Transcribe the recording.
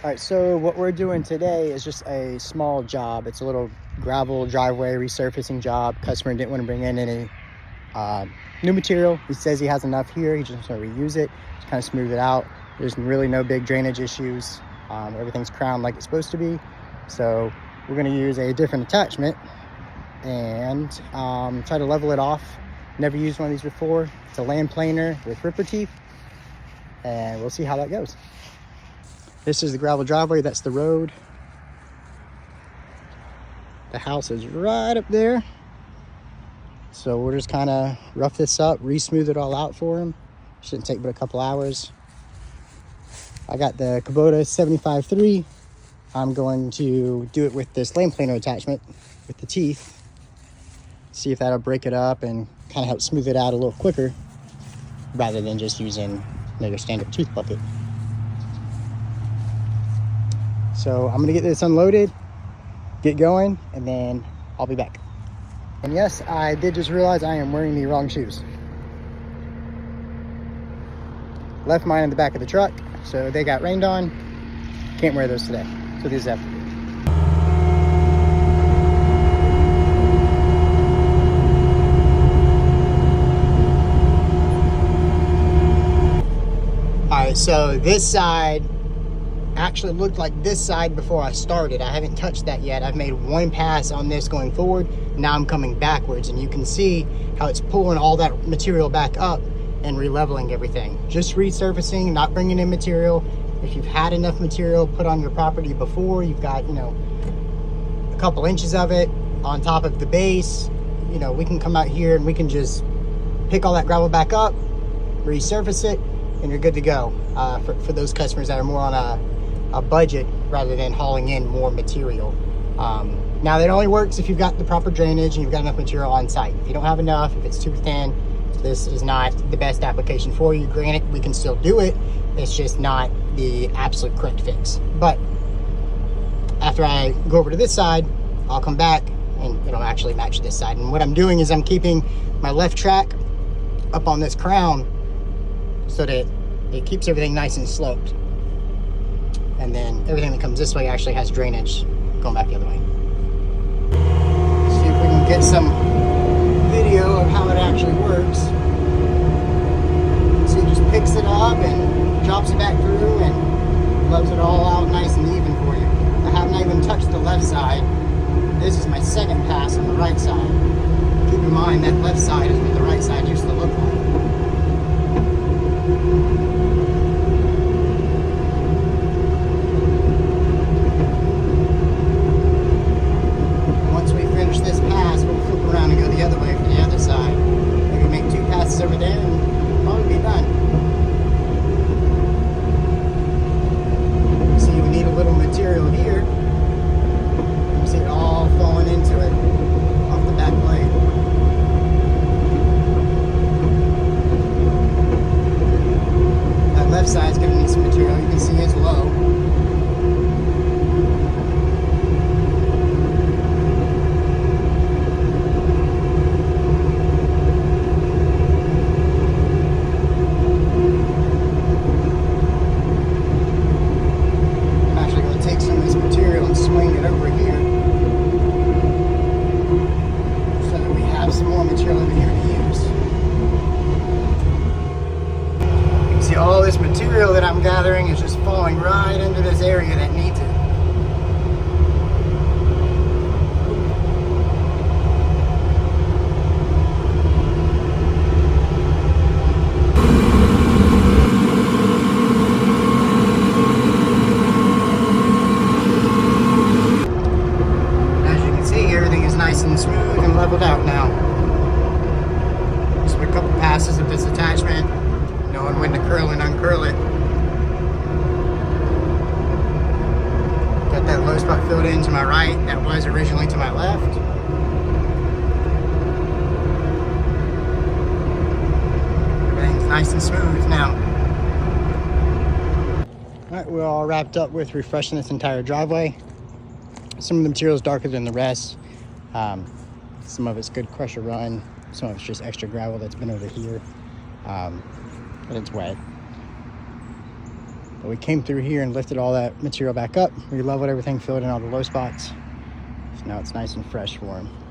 All right, so what we're doing today is just a small job. It's a little gravel driveway resurfacing job. Customer didn't want to bring in any new material. He says he has enough here. He just wants to reuse it, just kind of smooth it out. There's really no big drainage issues. Everything's crowned like it's supposed to be. So we're going to use a different attachment and try to level it off. Never used one of these before. It's a land planer with ripper teeth, and we'll see how that goes. This is the gravel driveway. That's the road. The house is right up there. So we're just kind of rough this up, re-smooth it all out for him. Shouldn't take but a couple hours. I got the Kubota 75.3. I'm going to do it with this land planer attachment with the teeth. See if that'll break it up and kind of help smooth it out a little quicker rather than just using another standard tooth bucket. So I'm gonna get this unloaded, get going, and then I'll be back. And yes, I did just realize I am wearing the wrong shoes. Left mine in the back of the truck, so they got rained on. Can't wear those today, so these have to be. All right, so this side actually looked like this side before I started. I haven't touched that yet. I've made one pass on this going forward. Now I'm coming backwards, and you can see how it's pulling all that material back up and re-leveling everything. Just resurfacing, not bringing in material. If you've had enough material put on your property before, you've got, a couple inches of it on top of the base, we can come out here and we can just pick all that gravel back up, resurface it, and you're good to go. For those customers that are more on a budget rather than hauling in more material. Now that only works if you've got the proper drainage and you've got enough material on site. If you don't have enough, if it's too thin, this is not the best application for you. Granted, we can still do it. It's just not the absolute correct fix. But after I go over to this side, I'll come back and it'll actually match this side. And what I'm doing is I'm keeping my left track up on this crown so that it keeps everything nice and sloped. And then everything that comes this way actually has drainage going back the other way. See if we can get some video of how it actually works. So it just picks it up and drops it back through and loves it all out nice and even for you. I have not even touched the left side. This is my second pass on the right side. Keep in mind that left side is what the right side used to look like. This pass, we'll flip around and go the other way for the other side. Maybe make two passes over there and probably be done. See, we need a little material here. You see it all falling into it off the back blade. That left side's going to need some material. You can see it's low. All this material that I'm gathering is just falling right into this area that needs it. As you can see, everything is nice and smooth and leveled out now. Just a couple passes of this attachment. Knowing when to curl and uncurl it. Got that low spot filled in to my right. That was originally to my left. Everything's nice and smooth now. Alright, we're all wrapped up with refreshing this entire driveway. Some of the material is darker than the rest. Some of it's good crusher run. Some of it's just extra gravel that's been over here. But it's wet. But we came through here and lifted all that material back up. We leveled everything, filled in all the low spots. So now it's nice and fresh for him.